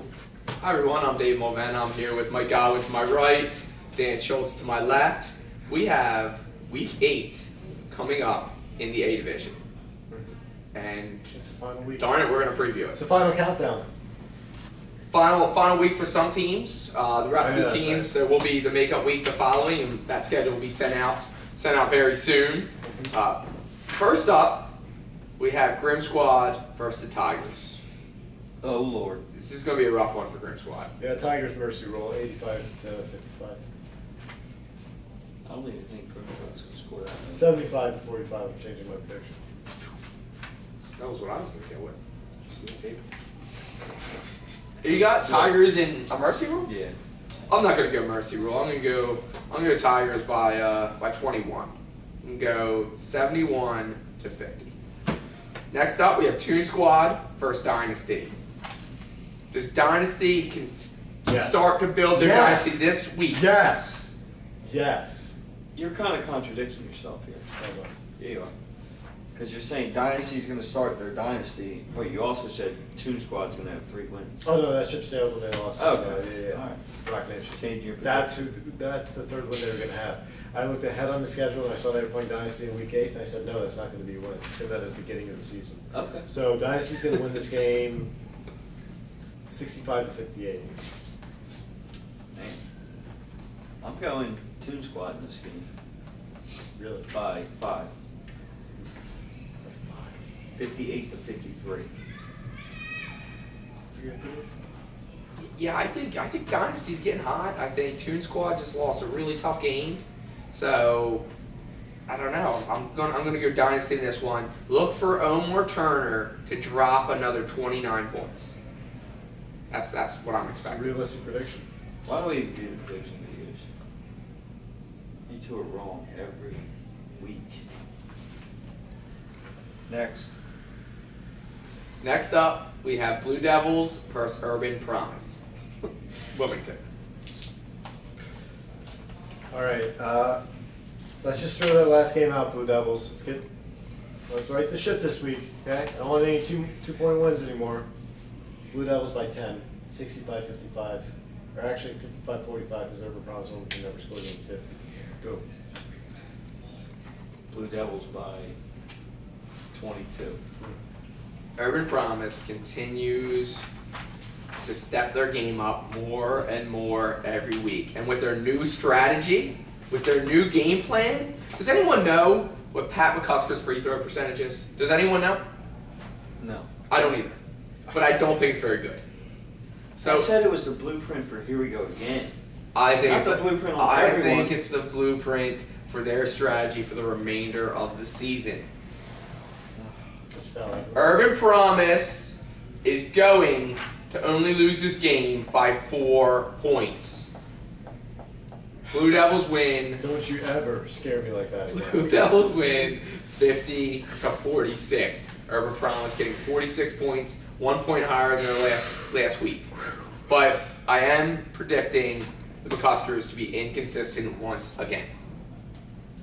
Hi everyone, I'm Dave Mulvan. I'm here with Mike Godwin to my right, Dan Schultz to my left. We have Week 8 coming up in the A Division. And It's the final week. darn it, we're going to preview It's it. the final countdown. Final week for some teams. The rest of the that's teams, right. there will be the makeup week the following, and that schedule will be sent out very soon. First up, we have Grim Squad versus the Tigers. Oh Lord. This is going to be a rough one for Grim Squad. Yeah, Tigers mercy rule, 85 to 55. I don't even think Grimsby's gonna score that many. 75 to 45, I'm changing my prediction. That was what I was going to go with. Just in the paper. You got Tigers in a mercy rule? Yeah. I'm not going to go mercy rule. I'm going to go Tigers by 21. I'm going to go 71 to 50. Next up, we have Toon Squad versus Dynasty. Does Dynasty can Yes. start to build their Yes. dynasty this week? Yes. Yes. You're kind of contradicting yourself here. Hold on. Yeah, you are. Because you're saying Dynasty's going to start their dynasty, but you also said Toon Squad's going to have 3 wins. Oh no, that ship sailed when they lost. Okay. Yeah. All right. Rock Nation. Change your That's the third win they were going to have. I looked ahead on the schedule and I saw they were playing Dynasty in week 8 and I said, no, that's not going to be a win. I said that at the beginning of the season. Okay. So Dynasty's going to win this game 65 to 58. Man. I'm going Toon Squad in this game Really? by 5. 58 to 53. That's a good deal. Yeah, I think Dynasty's getting hot. I think Toon Squad just lost a really tough game. So I don't know. I'm gonna go Dynasty in this one. Look for Omar Turner to drop another 29 points. That's what I'm It's a expecting. realistic prediction. Why do we even do the prediction videos? You two are wrong every week. Next. Next up, we have Blue Devils versus Urban Promise. Wilmington. All right, let's just throw that last game out, Blue Devils. Let's right the ship this week, okay? I don't want any two-point wins anymore. Blue Devils by 10, 65-55, or actually 55-45 because Urban Promise Wilmington never scored in 50. Go. Blue Devils by 22. Urban Promise continues to step their game up more and more every week. And with their new strategy, with their new game plan, does anyone know what Pat McCusker's free throw percentage is? Does anyone know? No. I don't either. But I don't think it's very good. So I said it was the blueprint for here we go again. I think That's it's the blueprint on I everyone. think it's the blueprint for their strategy for the remainder of the season. That's foul. Urban Promise is going to only lose this game by 4 points. Blue Devils win. Don't you ever scare me like that Blue again. Devils win 50 to 46. Urban Promise getting 46 points, 1 point higher than their last week. But I am predicting the McCuskers to be inconsistent once again.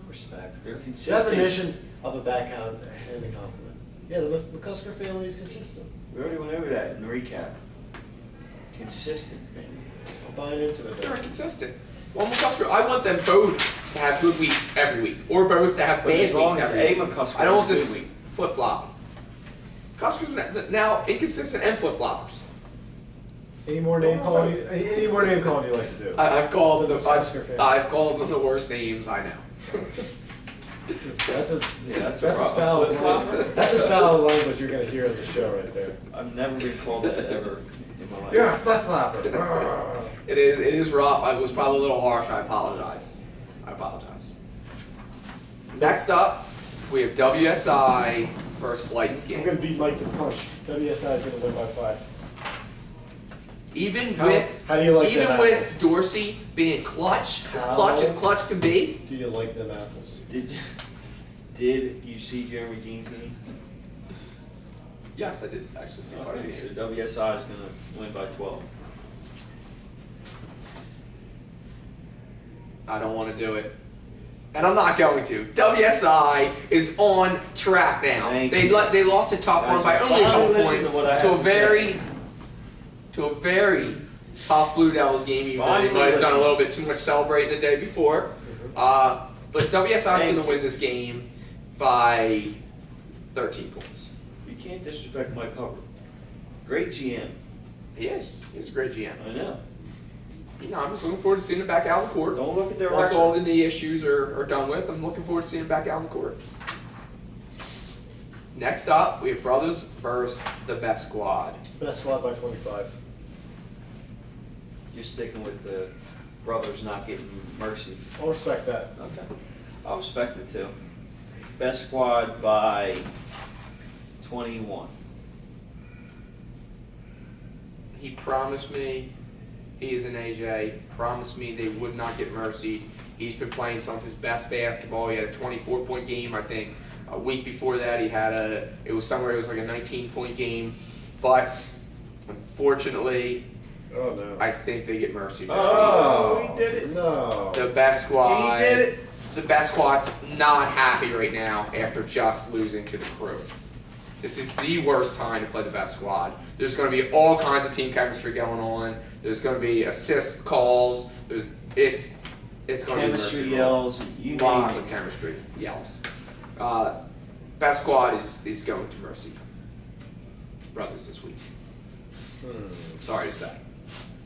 Respect. They're consistent. Definition of a backhand and a compliment. Yeah, the McCusker family is consistent. We already went over that in the recap. Consistent thing. I'm buying into it. They're Though. inconsistent. Well, McCusker, I want them both to have good weeks every week, or both to have But bad as long weeks as every A week. McCusker I don't want has a this good week. flip-flop. McCuskers now inconsistent and flip-floppers. Any more name calling you like to do? I've called them. McCusker family. I've called them the worst names I know. That's as Yeah, that's that's as foul as language. That's as foul a language you're gonna hear on the show right there. I've never been called that ever in my life. You're a flip flopper. It is rough. I was probably a little harsh. I apologize. Next up, we have WSI versus Flight I'm Skin. gonna beat Mike to the punch. WSI is gonna win by 5. Even How- with how do you like even them with apples? Dorsey being clutch as How- clutch can be. Do you like them apples? Did you see Jeremy Jean's game? Yes, I did actually see part of Okay, the so game. WSI is going to win by 12. I don't want to do it. And I'm not going to. WSI is on track now. Thank They you. they lost a tough one Guys, by you only a finally couple listened points to what I to have a to say. to a very tough Blue Devils game, even though they Finally might have done a listen. little bit too much celebrating the day before. But WSI is Thank going to you. win this game by 13 points. You can't disrespect Mike Hubbard. Great GM. He is. He's a great GM. I know. You know, I'm just looking forward to seeing him back out on the court. Don't look at their Once record. all the knee issues are done with, I'm looking forward to seeing him back out on the court. Next up, we have Brothers versus the Best Squad. Best squad by 25. You're sticking with the brothers not getting mercy. I'll respect that. Okay. I'll respect it too. Best squad by 21. He promised me, he is an AJ, promised me they would not get mercied. He's been playing some of his best basketball. He had a 24-point game, I think. A week before that, it was like a 19-point game. But, unfortunately, Oh no. I think they get mercy this Oh, he did it. No. week. The Best Squad. He did it. The Best Squad's not happy right now after just losing to the Crew. This is the worst time to play the Best Squad. There's going to be all kinds of team chemistry going on. There's going to be assist calls. It's going to be Chemistry mercy. yells. You name Lots it. of chemistry yells. Best Squad is going to mercy Brothers this week. Sorry to say.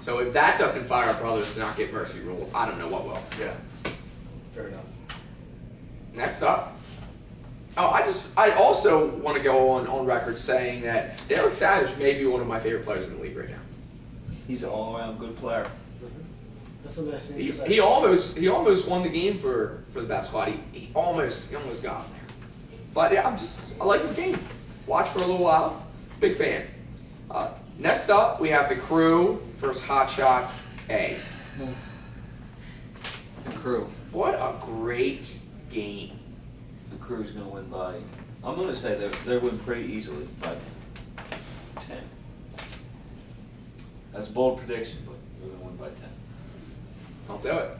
So if that doesn't fire up Brothers to not get mercy rule, I don't know what will. Yeah. Fair enough. Next up. I also want to go on record saying that Derek Savage may be one of my favorite players in the league right now. He's an all-around good player. That's a nice thing to He, say. he almost won the game for the Best Squad. He almost got him there. But yeah, I like his game. Watch for a little while. Big fan. Next up, we have the Crew versus Hot Shots A. The Crew. What a great game. The Crew's going to win by, I'm going to say they win pretty easily by 10. That's a bold prediction, but they're going to win by 10. I'll do it.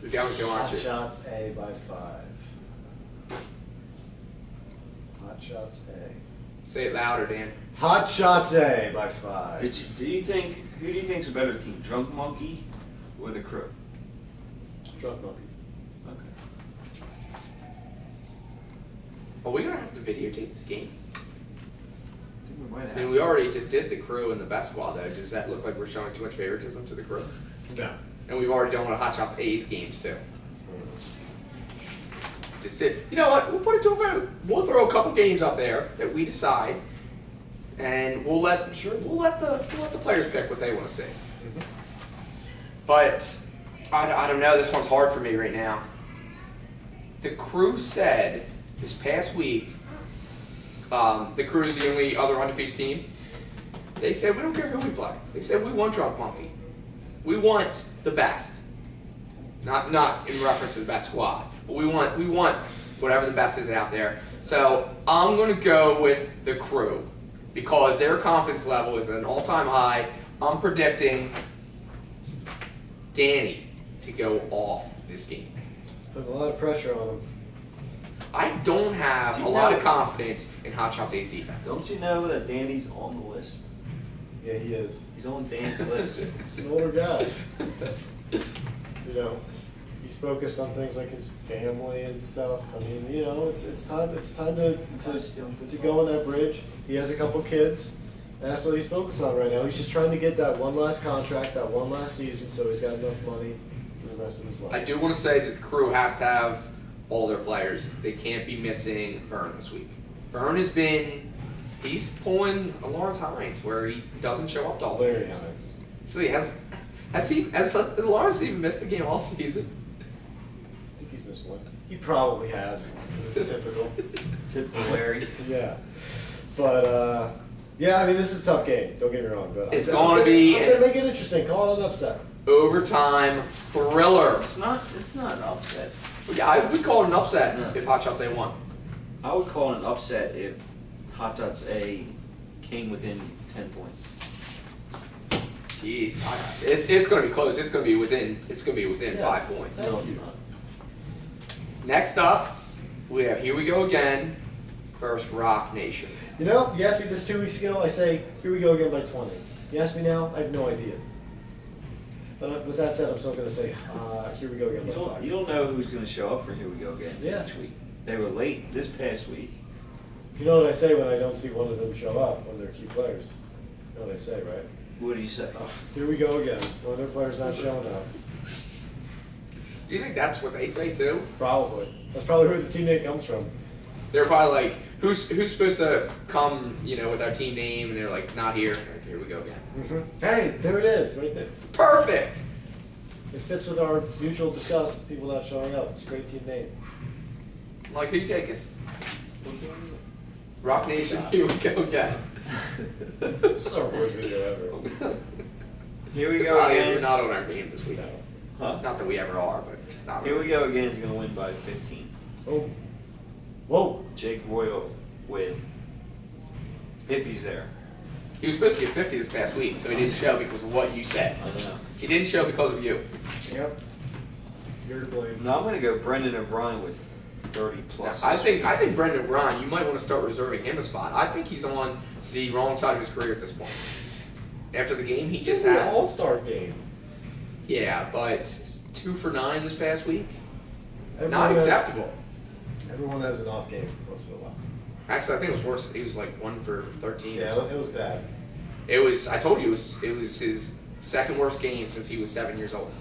You're down with Joe, aren't Hot you? shots A by 5. Hot shots A. Say it louder, Dan. Hot shots A by 5. Who do you think's a better team, Drunk Monkey or the Crew? Drunk monkey. Okay. Are we gonna have to videotape this game? I think we might have I mean, we already just did the Crew and the Best Squad, though. Does that look like we're showing too much favoritism to the Crew? No. And we've already done one of Hot Shots A's games too. Just sit. You know what? We'll put it to a vote. We'll throw a couple games up there that we decide, and we'll let the players pick what they want to see. But I don't know. This one's hard for me right now. The Crew said this past week, the Crew is the only other undefeated team. They said we don't care who we play. They said we want Drunk Monkey. We want the best. Not in reference to the Best Squad, but we want whatever the best is out there. So I'm gonna go with the Crew because their confidence level is at an all-time high. I'm predicting Danny to go off this game. It's putting a lot of pressure on him. I don't have Do a you lot know- of confidence in Hot Shots A's defense. Don't you know that Danny's on the list? Yeah, he is. He's on Dan's list. He's an older guy. You know, he's focused on things like his family and stuff. I mean, you know, it's time to go on that bridge. He has a couple kids, and that's what he's focused on right now. He's just trying to get that one last contract, that one last season, so he's got enough money for the rest of his life. I do want to say that the Crew has to have all their players. They can't be missing Vern this week. Vern he's pulling a Lawrence Hines where he doesn't show up to all the Larry games. Hines. So has Lawrence even missed a game all season? I think he's missed one. He probably has, 'cause it's typical. Typical Larry. Yeah. But, yeah, I mean, this is a tough game. Don't get me wrong. But It's I'm gonna be I'm going to make it interesting. Call it an upset. Overtime thriller. It's not an upset. Yeah, I would call it an upset No. if Hot Shots A won. I would call it an upset if Hot Shots A came within 10 points. Jeez, it's going to be close. It's going to be within Yes. 5 points. Thank No, it's you. not. Next up, we have Here We Go Again versus Rock Nation. You know, you asked me this 2 weeks ago. I say, here we go again by 20. You ask me now, I have no idea. But with that said, I'm still gonna say, here we go again. You left don't, five. you don't know who's gonna show up for Here We Go Again Yeah. each week. They were late this past week. You know what I say when I don't see one of them show up, when they're key players? You know what I say, right? What do you say? Here we go again, one of their players not showing up. Do you think that's what they say too? Probably. That's probably where the teammate comes from. They're probably like, who's supposed to come, with our team name, and they're like, not here. Like, here we go again. Hey, there it is, right there. Perfect. It fits with our mutual disgust, people not showing up. It's a great team name. Like, who you taking? Rock Nation. Here we go again. This is our worst video ever. Here we We're go again. not on our game this week. Huh? Not that we ever are, but just not. Here we go again is gonna win by 15. Oh. Whoa. Jake Royal with, if he's there. He was supposed to get 50 this past week, so he didn't show because of what you said. I don't know. He didn't show because of you. Yep. You're to blame. No, I'm gonna go Brendan O'Brien with 30 Now, plus. I think Brendan O'Brien, you might want to start reserving him a spot. I think he's on the wrong side of his career at this point. After the game he just This is had. an all-star game. Yeah, but 2 for 9 this past week. Everyone Not has- acceptable. Everyone has an off game once in a while. Actually, I think it was worse. He was like 1 for 13 or Yeah, something. it was bad. It was. I told you it was his second worst game since he was 7 years old.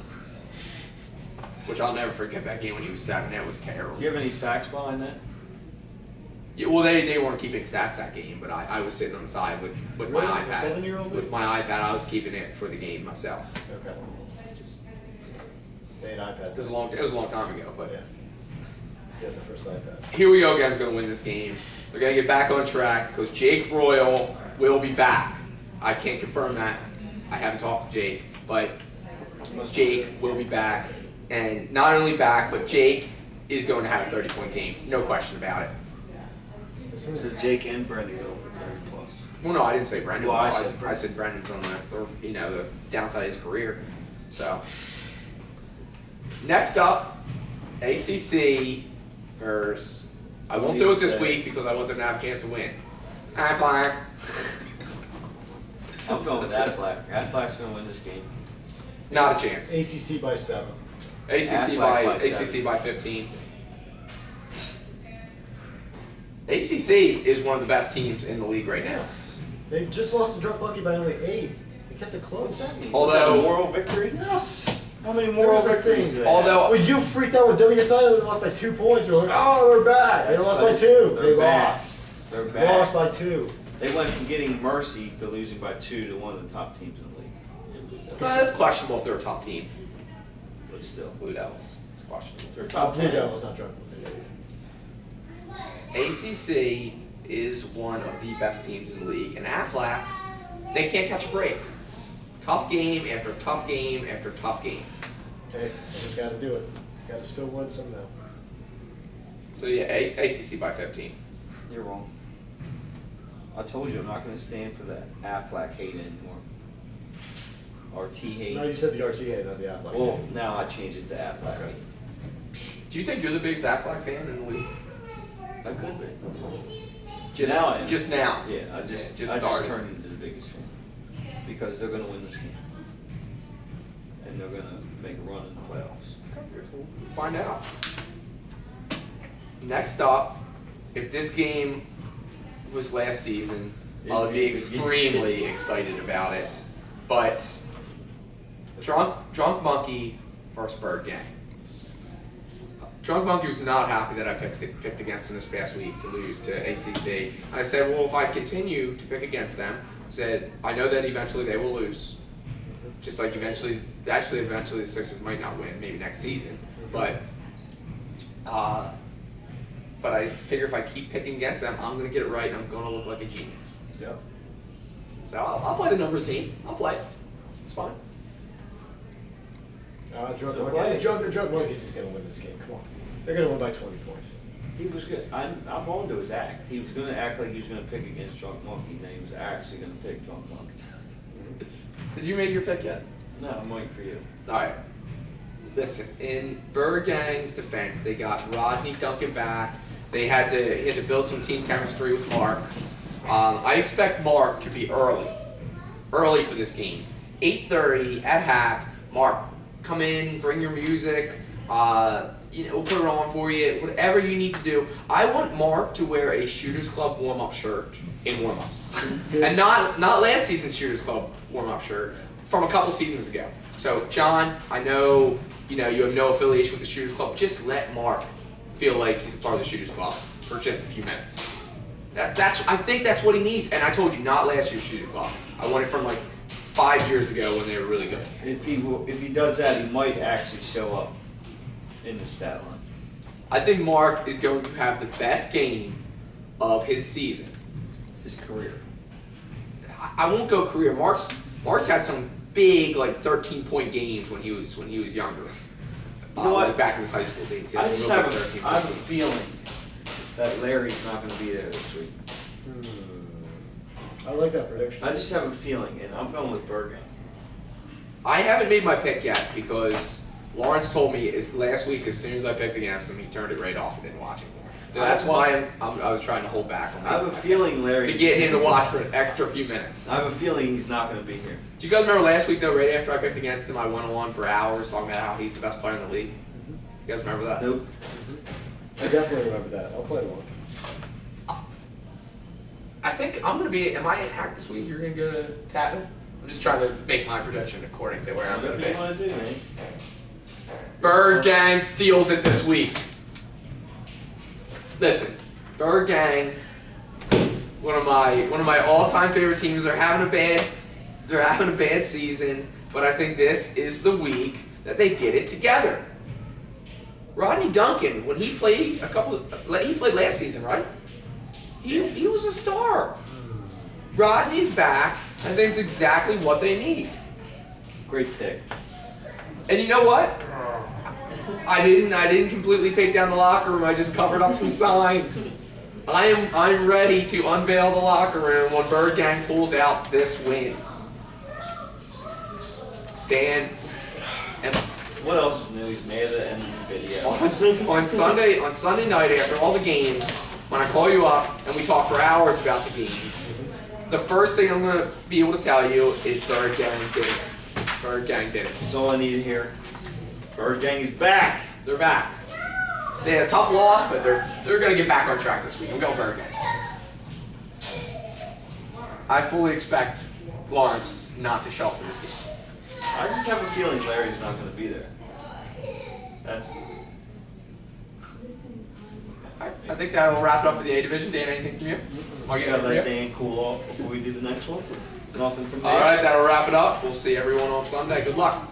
Which I'll never forget that game when he was 7. That was terrible. Do you have any facts behind that? Yeah, well, they weren't keeping stats that game, but I was sitting on the side with my Really? A iPad. 7-year-old? With my iPad, I was keeping it for the game myself. Okay. Just, They had iPads. it was a long time ago, but Yeah. Yeah, the first iPad. here we go again. Is going to win this game. They're going to get back on track because Jake Royal will be back. I can't confirm that. I haven't talked to Jake, but Jake will be back, and not only back, but Jake is going to have a 30-point game. No question about it. So Jake and Brendan go for 30 plus. Well, no, I didn't say Brendan. Well, I said I Brendan. said Brendan's on the downside of his career. So next up, ACC versus. I won't do it this week because I want them to have a chance to win. Aflac. I'm going with Aflac. Aflac's going to win this game. Not a chance. ACC by 7. ACC by by 7. ACC by 15. ACC is one of the best teams in the league right now. Yes. They just lost to Drunk Monkey by only 8. They kept it close. Although- Is that a moral victory? Yes. How many moral There's a victories thing. do they Although- When you freaked out with WSI, they lost by 2 points. You're like, oh, they're bad. They That's lost by because 2. They they're bad. lost. They're They bad. lost by 2. They went from getting mercy to losing by 2 to one of the top teams in the league. Well, that's questionable if they're a top team. But still, Blue Devils. It's questionable. they're Top top Blue 10. Devils, not Drunk Monkey. ACC is one of the best teams in the league, and Aflac, they can't catch a break. Tough game after tough game after tough game. Okay, just got to do it. Got to still win somehow. So yeah, ACC by 15. You're wrong. I told you I'm not going to stand for that Aflac hate anymore. RT hate. No, you said the RTA, not the Athletic. Well, now I changed it to Aflac Okay. hate. Do you think you're the biggest Aflac fan in the league? I could be. Just Now I am. Just now. Yeah, I just started. turned into the biggest fan because they're going to win this game and they're going to make a run in the playoffs. We'll find out. Next up, if this game was last season, I would be extremely excited about it. But Drunk Monkey versus Bird Gang. Drunk Monkey was not happy that I picked against them this past week to lose to ACC. I said, well, if I continue to pick against them, I said, I know that eventually they will lose. Just like eventually the Sixers might not win, maybe next season. But I figure if I keep picking against them, I'm going to get it right and I'm going to look like a genius. Yep. So I'll play the numbers game. I'll play it. It's fine. Drunk So, Monkey. okay. Drunk Monkey's just going to win this game. Come on. They're going to win by 20 points. He was good. I'm on to his act. He was going to act like he was going to pick against Drunk Monkey, then he was actually going to pick Drunk Monkey. Did you make your pick yet? No, I'm waiting for you. All right. Listen, in Bird Gang's defense, they got Rodney Duncan back. He had to build some team chemistry with Mark. I expect Mark to be early. early for this game. 8:30 at Hack. Mark, come in, bring your music. We'll put it on for you. Whatever you need to do. I want Mark to wear a Shooters Club warm-up shirt in warm-ups, and not last season's Shooters Club warm-up shirt from a couple seasons ago. So, John, I know you have no affiliation with the Shooters Club. Just let Mark feel like he's a part of the Shooters Club for just a few minutes. I think that's what he needs. And I told you, not last year's Shooters Club. I want it from like 5 years ago when they were really good. If he does that, he might actually show up in the stat line. I think Mark is going to have the best game of his season. His career. I won't go career. Mark's had some big 13-point games when he was younger. You know what? Like back in his high school days. He had I some just real have big a 13-point I have a games. feeling that Larry's not going to be there this week. I like that prediction. I just have a feeling, and I'm going with Bergen. I haven't made my pick yet because Lawrence told me last week as soon as I picked against him, he turned it right off and didn't watch it more. That's why I was trying to hold back on I have a that. feeling Larry. To get him to watch for an extra few minutes. I have a feeling he's not going to be here. Do you guys remember last week though? Right after I picked against him, I went on for hours talking about how he's the best player in the league. You guys remember that? Nope. I definitely remember that. I'll play along. I think I'm gonna be. Am I at Hack this week? You're gonna go to Tatman? I'm just trying to make my prediction according to where I'm gonna What do be. you want to do, man? Bird Gang steals it this week. Listen, Bird Gang, one of my all-time favorite teams. They're having a bad season, but I think this is the week that they get it together. Rodney Duncan, when he played he played last season, right? He was a star. Rodney's back. I think it's exactly what they need. Great pick. And you know what? I didn't completely take down the locker room. I just covered up some signs. I'm ready to unveil the locker room when Bird Gang pulls out this win. Dan, and What else is new? He's made the end of the video. on Sunday night after all the games, when I call you up and we talk for hours about the games, the first thing I'm gonna be able to tell you is Bird Gang did it. Bird Gang did it. That's all I need to hear. Bird Gang is back. They're back. They had a tough loss, but they're gonna get back on track this week. I'm going Bird Gang. I fully expect Lawrence not to show up for this game. I just have a feeling Larry's not going to be there. That's. I think that will wrap it up for the A division. Dan, anything from you? I gotta let Dan cool off before we do the next one. Nothing from me. All right, that'll wrap it up. We'll see everyone on Sunday. Good luck.